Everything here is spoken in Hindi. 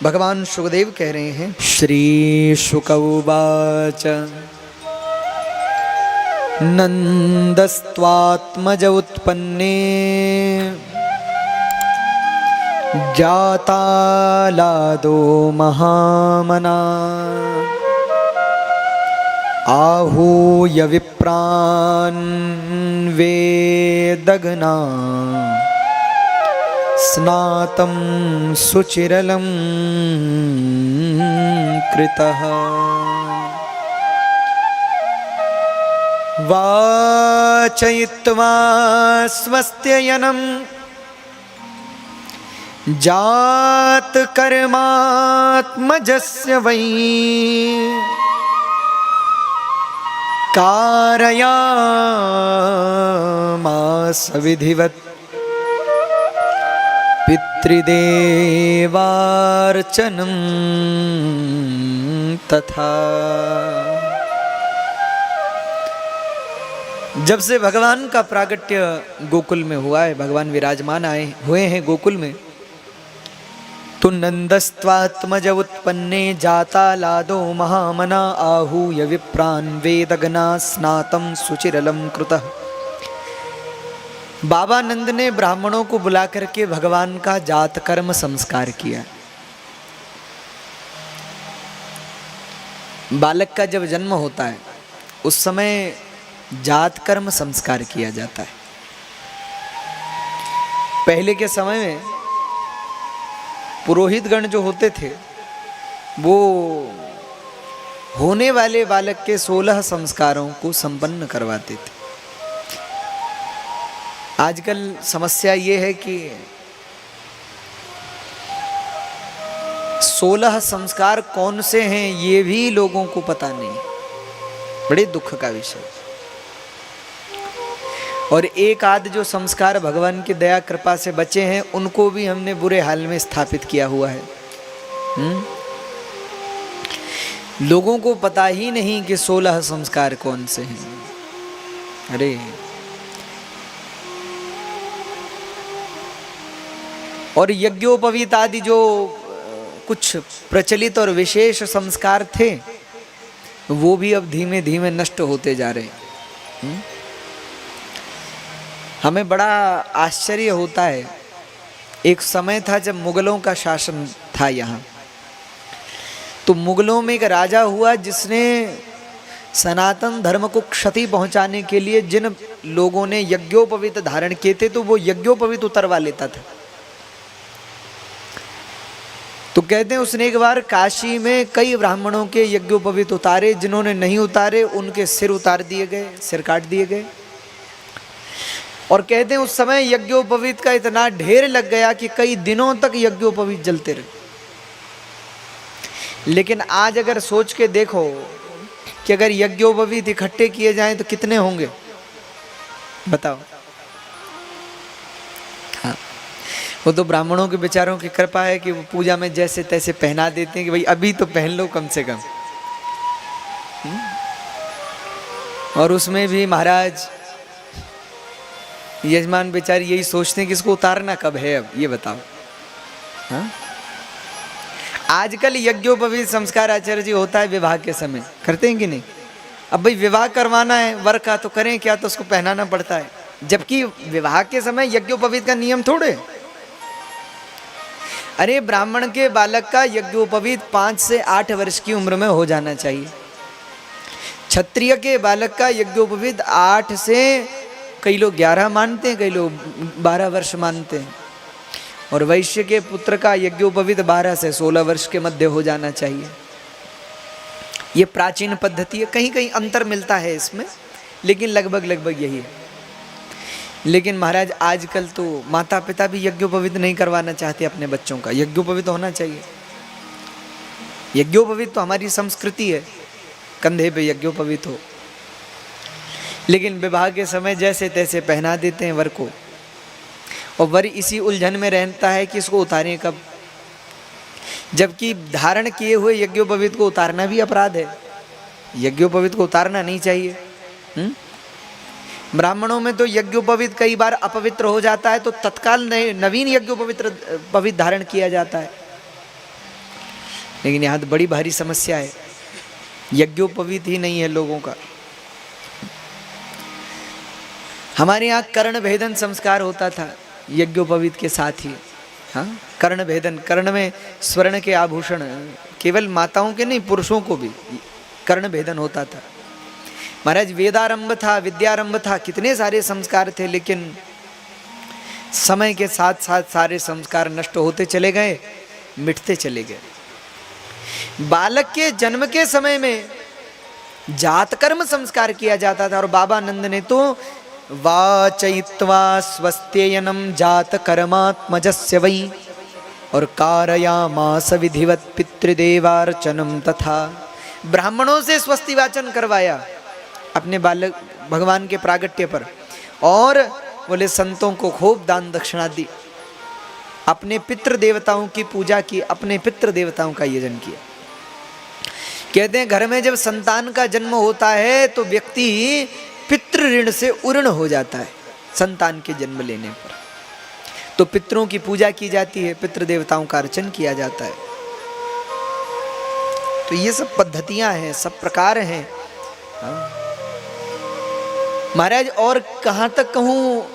भगवान शुकदेव कह रहे हैं, श्री शुक उवाच नंदस्त्वात्मज उत्पन्ने जातालादो महामना आहूय विप्रान् वेदग्ना स्नातं सुचिरलं कृतः वाचयित्वा स्वस्त्ययनं जातकर्मात्मजस्य वै कारयामास विधिवत् पितृदेवार्चनं तथा। जब से भगवान का प्रागट्य गोकुल में हुआ है, भगवान विराजमान आए हुए हैं गोकुल में, तो नंदस्त्वात्मज उत्पन्ने जाता लादो महामना आहूय विप्रान् वेदग्ना स्नातं सुचिरलं कृतः। बाबा नंद ने ब्राह्मणों को बुला करके भगवान का जात कर्म संस्कार किया। बालक का जब जन्म होता है उस समय जात कर्म संस्कार किया जाता है। पहले के समय में पुरोहित गण जो होते थे वो होने वाले बालक के 16 संस्कारों को संपन्न करवाते थे। आजकल समस्या ये है कि 16 संस्कार कौन से हैं ये भी लोगों को पता नहीं। बड़े दुख का विषय। और एक आध जो संस्कार भगवान की दया कृपा से बचे हैं उनको भी हमने बुरे हाल में स्थापित किया हुआ है। लोगों को पता ही नहीं कि 16 संस्कार कौन से हैं। अरे और यज्ञोपवीत आदि जो कुछ प्रचलित और विशेष संस्कार थे वो भी अब धीमे धीमे नष्ट होते जा रहे हैं। हमें बड़ा आश्चर्य होता है। एक समय था जब मुगलों का शासन था यहाँ, तो मुगलों में एक राजा हुआ जिसने सनातन धर्म को क्षति पहुंचाने के लिए जिन लोगों ने यज्ञोपवीत धारण किए थे तो वो यज्ञोपवीत उतरवा लेता था। तो कहते हैं उसने एक बार काशी में कई ब्राह्मणों के यज्ञोपवीत उतारे, जिन्होंने नहीं उतारे उनके सिर उतार दिए गए, सिर काट दिए गए। और कहते हैं उस समय यज्ञोपवीत का इतना ढेर लग गया कि कई दिनों तक यज्ञोपवीत जलते रहे। लेकिन आज अगर सोच के देखो कि अगर यज्ञोपवीत इकट्ठे किए जाएं तो कितने होंगे बताओ। हाँ, वो तो ब्राह्मणों के बेचारों की कृपा है कि वो पूजा में जैसे तैसे पहना देते हैं कि भाई अभी तो पहन लो कम से कम। और उसमें भी महाराज यजमान बेचारे यही सोचते हैं कि इसको उतारना कब है, अब ये बताओ। हाँ? आजकल यज्ञोपवीत संस्कार आचार्य जी होता है विवाह के समय, करते हैं कि नहीं? अब भाई विवाह करवाना है वर का तो करें क्या, तो उसको पहनाना पड़ता है। जबकि विवाह के समय यज्ञोपवीत का नियम थोड़े। अरे ब्राह्मण के बालक का यज्ञोपवीत 5 से 8 वर्ष की उम्र में हो जाना चाहिए। क्षत्रिय के बालक का यज्ञोपवीत 8 से, कई लोग 11 मानते हैं, कई लोग 12 वर्ष मानते हैं। और वैश्य के पुत्र का यज्ञोपवीत 12 से 16 वर्ष के मध्य हो जाना चाहिए। ये प्राचीन पद्धति है, कहीं कहीं अंतर मिलता है इसमें, लेकिन लगभग यही है। लेकिन महाराज आजकल तो माता पिता भी यज्ञोपवीत नहीं करवाना चाहते अपने बच्चों का। यज्ञोपवीत होना चाहिए। यज्ञोपवीत तो हमारी संस्कृति है, कंधे पे यज्ञोपवीत हो। लेकिन विवाह के समय जैसे तैसे पहना देते हैं वर को, और वर इसी उलझन में रहता है कि इसको उतारें कब। जबकि धारण किए हुए यज्ञोपवीत को उतारना भी अपराध है। यज्ञोपवीत को उतारना नहीं चाहिए। ब्राह्मणों में तो यज्ञोपवीत कई बार अपवित्र हो जाता है तो तत्काल नवीन यज्ञोपवीत धारण किया जाता है। लेकिन यहाँ तो बड़ी भारी समस्या है, यज्ञोपवीत ही नहीं है लोगों का। हमारे यहाँ कर्ण भेदन संस्कार होता था यज्ञोपवीत के साथ ही। हाँ, कर्ण भेदन, कर्ण में स्वर्ण के आभूषण, केवल माताओं के नहीं पुरुषों को भी कर्ण भेदन होता था। महाराज वेदारंभ था, विद्यारंभ था, कितने सारे संस्कार थे, लेकिन समय के साथ साथ सारे संस्कार नष्ट होते चले गए, मिटते चले गए। बालक के जन्म के समय में जात कर्म संस्कार किया जाता था, और बाबा नंद ने तो वाचयित्वा स्वस्त्ययनम जात कर्मात्मजस्य वै और कारयामास विधिवत पितृदेवार्चनम तथा, ब्राह्मणों से स्वस्ति वाचन करवाया अपने बालक भगवान के प्रागट्य पर, और बोले संतों को खूब दान दक्षिणा दी, अपने पितृ देवताओं की पूजा की, अपने पितृ देवताओं का यजन किया। कहते हैं घर में जब संतान का जन्म होता है तो व्यक्ति पितृ ऋण से उऋण हो जाता है। संतान के जन्म लेने पर तो पितरों की पूजा की जाती है, पितृ देवताओं का अर्चन किया जाता है। तो ये सब पद्धतियां हैं, सब प्रकार हैं। महाराज और कहाँ तक कहूँ,